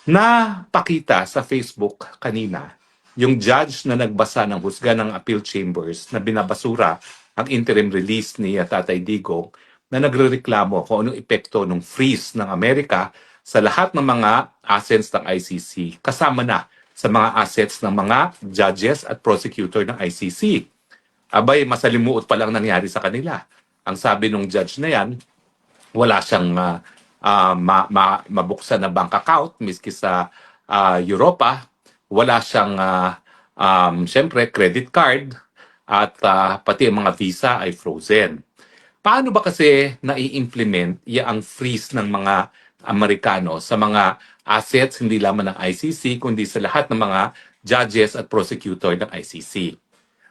Napakita sa Facebook kanina yung judge na nagbasa ng husga ng appeal chambers na binabasura ang interim release ni Tatay Digong na nagrereklamo kung anong epekto ng freeze ng Amerika sa lahat ng mga assets ng ICC, kasama na sa mga assets ng mga judges at prosecutor ng ICC. Abay, masalimuot pa lang nangyari sa kanila. Ang sabi ng judge na yan, wala siyang mabuksan na bank account miski sa Europa. Wala siyang syempre credit card at pati ang mga visa ay frozen. Paano ba kasi nai-implement ang freeze ng mga Amerikano sa mga assets hindi lamang ng ICC kundi sa lahat ng mga judges at prosecutor ng ICC?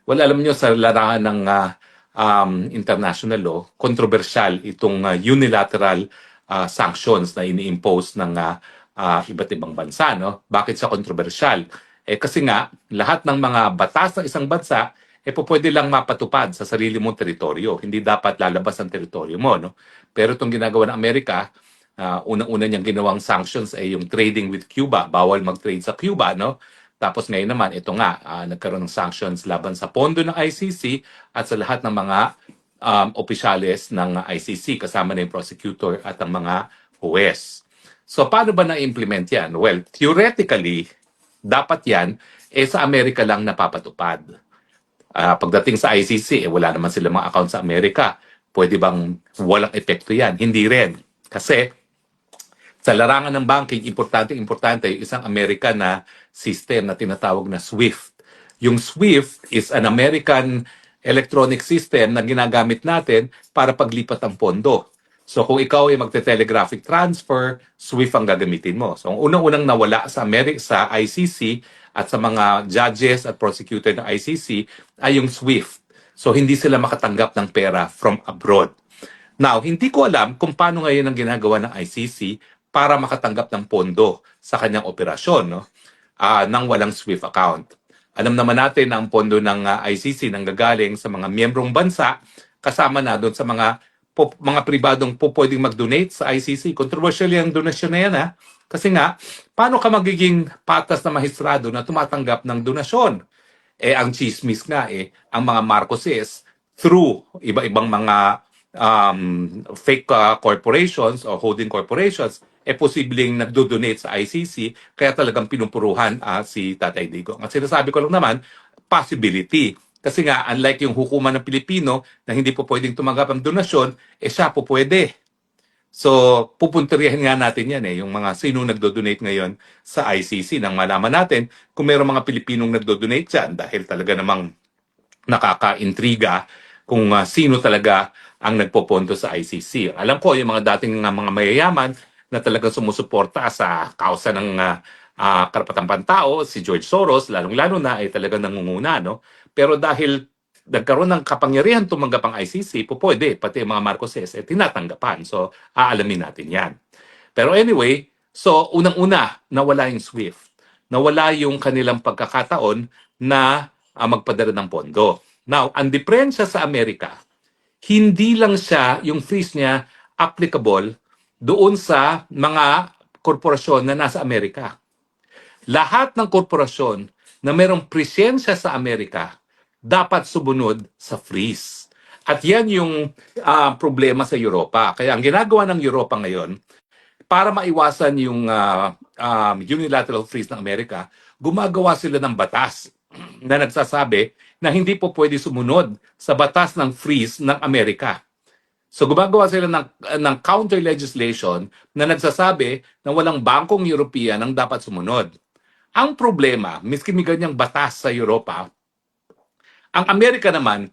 Well, alam niyo sa larangan ng international law, kontrobersyal itong unilateral sanctions na ini-impose ng iba't ibang bansa. No? Bakit siya kontrobersyal? Kasi nga, lahat ng mga batas ng isang bansa, pwede lang mapatupad sa sarili mong teritoryo. Hindi dapat lalabas ang teritoryo mo. No? Pero itong ginagawa ng Amerika, unang-una niyang ginawang sanctions ay yung trading with Cuba. Bawal mag-trade sa Cuba. No? Tapos ngayon naman, ito nga, nagkaroon ng sanctions laban sa pondo ng ICC at sa lahat ng mga opisyales ng ICC, kasama na yung prosecutor at ang mga huwes. So paano ba na-implement yan? Well, theoretically, dapat yan sa Amerika lang napapatupad. Pagdating sa ICC, wala naman sila mga account sa Amerika. Pwede bang walang epekto yan? Hindi rin. Kasi sa larangan ng banking, importante yung isang American na system na tinatawag na SWIFT. Yung SWIFT is an American electronic system na ginagamit natin para paglipat ng pondo. So kung ikaw ay magte-telegraphic transfer, SWIFT ang gagamitin mo. So ang unang-unang nawala sa sa ICC at sa mga judges at prosecutor ng ICC ay yung SWIFT. So hindi sila makatanggap ng pera from abroad. Now, hindi ko alam kung paano ngayon ang ginagawa ng ICC para makatanggap ng pondo sa kanyang operasyon, no? Nang walang SWIFT account. Alam naman natin na ang pondo ng ICC nanggagaling sa mga miyembrong bansa, kasama na doon sa mga pribadong pwedeng mag-donate sa ICC. Controversial yung donasyon na yan, ha? Kasi nga, paano ka magiging patas na mahistrado na tumatanggap ng donasyon? Ang chismis nga, ang mga Marcoses, through iba-ibang mga fake corporations or holding corporations, posibleng nagdo-donate sa ICC, kaya talagang pinupuruhan si Tatay Digong. At sinasabi ko lang naman, possibility. Kasi nga, unlike yung hukuman ng Pilipino na hindi po pwedeng tumanggap ng donasyon, siya po pwede. So, pupunteriyahin nga natin yan yung mga sino nagdo-donate ngayon sa ICC nang malaman natin kung mayroong mga Pilipinong nagdo-donate dyan dahil talaga namang nakaka-intriga kung sino talaga ang nagpopondo sa ICC. Alam ko, yung mga dating mga mayayaman na talagang sumusuporta sa kausa ng karapatang pantao, si George Soros, lalong-lalo na ay talagang nangunguna. No? Pero dahil nagkaroon ng kapangyarihan tumanggap ang ICC, pwede, pati ang mga Marcoses, tinatanggapan. So, aalamin natin yan. Pero anyway, so unang-una, nawala yung SWIFT. Nawala yung kanilang pagkakataon na magpadala ng pondo. Now, ang diferensya sa Amerika, hindi lang siya, yung freeze niya, applicable doon sa mga korporasyon na nasa Amerika. Lahat ng korporasyon na mayroong presensya sa Amerika dapat sumunod sa freeze. At yan yung problema sa Europa. Kaya ang ginagawa ng Europa ngayon, para maiwasan yung unilateral freeze ng Amerika, gumagawa sila ng batas na nagsasabi na hindi po pwede sumunod sa batas ng freeze ng Amerika. So gumagawa sila ng counter legislation na nagsasabi na walang bangkong European ang dapat sumunod. Ang problema, miski may ganyang batas sa Europa, ang Amerika naman,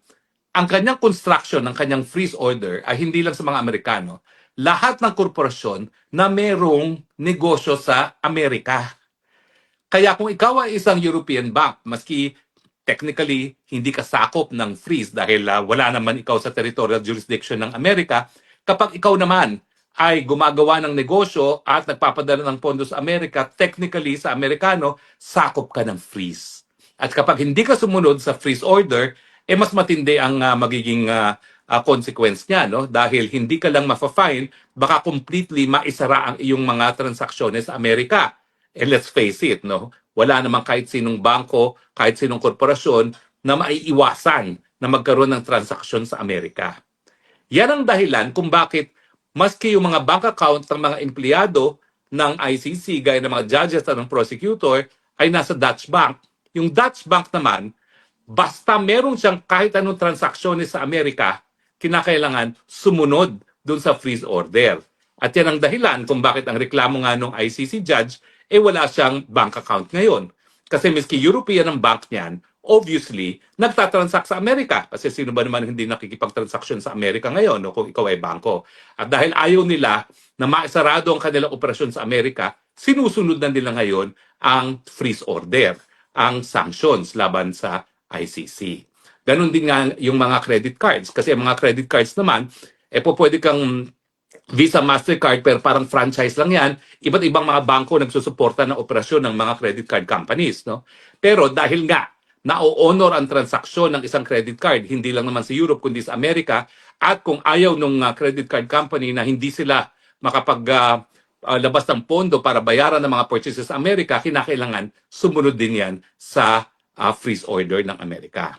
ang kanyang construction ng kanyang freeze order ay hindi lang sa mga Amerikano. Lahat ng korporasyon na mayroong negosyo sa Amerika. Kaya kung ikaw ay isang European bank, maski technically hindi ka sakop ng freeze dahil wala naman ikaw sa territorial jurisdiction ng Amerika, kapag ikaw naman ay gumagawa ng negosyo at nagpapadala ng pondo sa Amerika, technically sa Amerikano, sakop ka ng freeze. At kapag hindi ka sumunod sa freeze order, mas matindi ang magiging consequence niya, no? Dahil hindi ka lang ma-fine, baka completely maisara ang iyong mga transaksyones sa Amerika. And let's face it, no? Wala namang kahit sinong bangko, kahit sinong korporasyon na maiiwasan na magkaroon ng transaksyon sa Amerika. Yan ang dahilan kung bakit maski yung mga bank account ng mga empleyado ng ICC, gaya ng mga judges at ng prosecutor, ay nasa Dutch Bank. Yung Dutch Bank naman, basta meron siyang kahit anong transaksyones sa Amerika, kinakailangan sumunod dun sa freeze order. At yan ang dahilan kung bakit ang reklamo nga ng ICC judge, wala siyang bank account ngayon. Kasi miski European ang bank niyan, obviously, nagtatransact sa Amerika. Kasi sino ba naman hindi nakikipagtransaksyon sa Amerika ngayon, no, kung ikaw ay bangko. At dahil ayaw nila na maisarado ang kanilang operasyon sa Amerika, sinusunod na nila ngayon ang freeze order, ang sanctions laban sa ICC. Ganon din nga yung mga credit cards. Kasi ang mga credit cards naman, pwede kang Visa, Mastercard, pero parang franchise lang yan. Iba't ibang mga bangko nagsusuporta ng operasyon ng mga credit card companies. No? Pero dahil nga, na-honor ang transaksyon ng isang credit card, hindi lang naman sa Europe, kundi sa Amerika, at kung ayaw ng credit card company na hindi sila labas ng pondo para bayaran ng mga purchases sa Amerika, kinakailangan sumunod din yan sa freeze order ng Amerika.